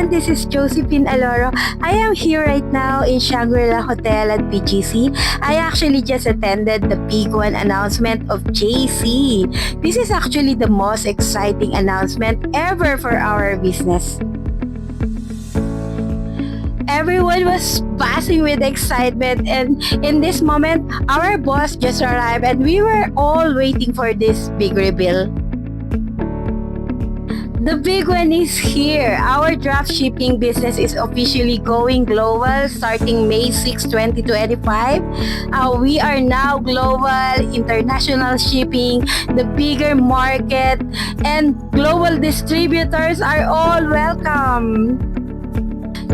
everyone, this is Josephine Aloro. I am here right now in Shangri-La Hotel at BGC. I actually just attended the big one announcement of JC. This is actually the most exciting announcement ever for our business. Everyone was buzzing with excitement, and in this moment, our boss just arrived and we were all waiting for this big reveal. The big one is here. Our drop shipping business is officially going global starting May 6, 2025. We are now global, international shipping, the bigger market, and global distributors are all welcome.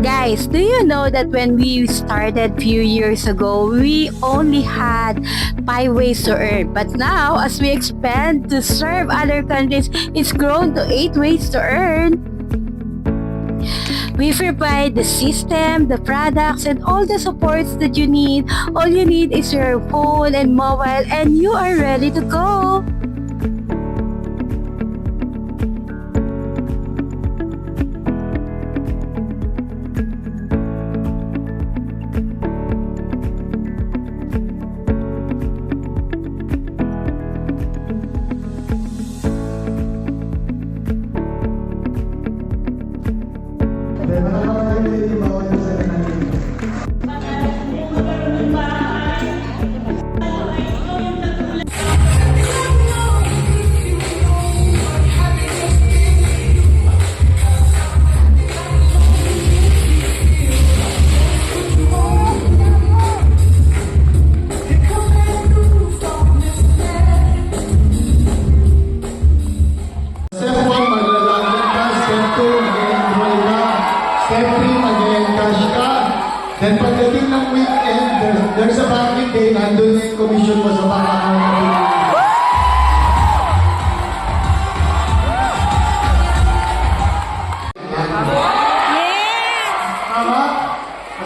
Guys, do you know that when we started few years ago, we only had 5 ways to earn. But now, as we expand to serve other countries, it's grown to 8 ways to earn. We provide the system, the products, and all the supports that you need. All you need is your phone and mobile, and you are ready to go. Then pagdating ng weekend, there's a banking day, nandun yung commission mo sa bank account. Tama?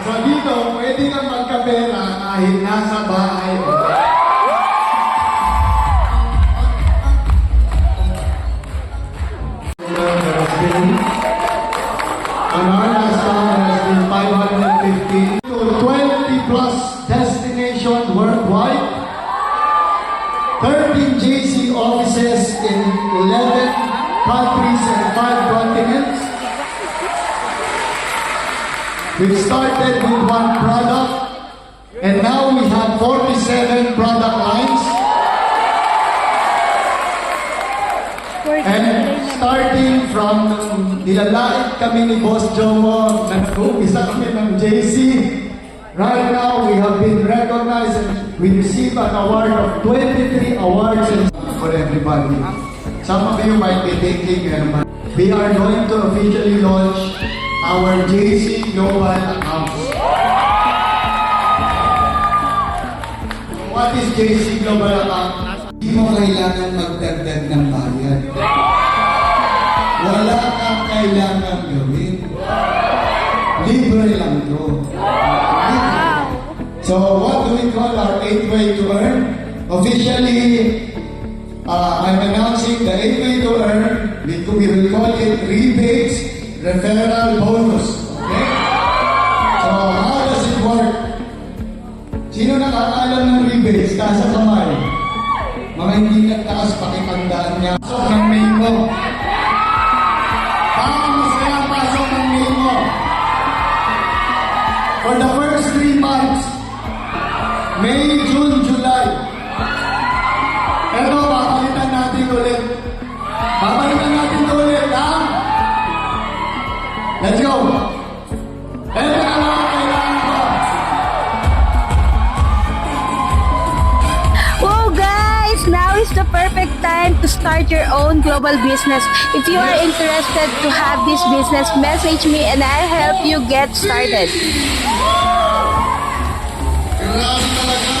So dito, pwede kang magkapera kahit nasa bahay mo. Last time has been 550 to 20 plus destinations worldwide, 13 JC offices in 11 countries and 5 continents. We started with one product and now we have 47 product lines. And starting from nilalait kami ni Boss Jomo, nag-umpisa kami ng JC. Right now, we have been recognized and we received an award of 23 awards for everybody. Some of you might be thinking, we are going to officially launch our JC Global Accounts. What is JC Global Account? Hindi mo kailangan magdagdag ng bayad. Wala kang kailangan gawin. Libre lang to. So what do we call our 8th way to earn? Officially, I'm announcing the 8th way to earn. We will call it rebates referral bonus. Okay? So how does it work? Sino nakakaalam ng rebates? Taas sa kamay. Mga hindi nagtaas, pakitandaan niya. Pasok ng mail mo. Baka masaya pasok ng mail mo. For the first 3 months, May, June, July. Pero papalitan natin ulit. Papalitan natin ulit, ha? Let's go! Ito na mga kailangan ko. Now is the perfect time to start your own global business. If you are interested to have this business, message me and I'll help you get started. Grabe talaga.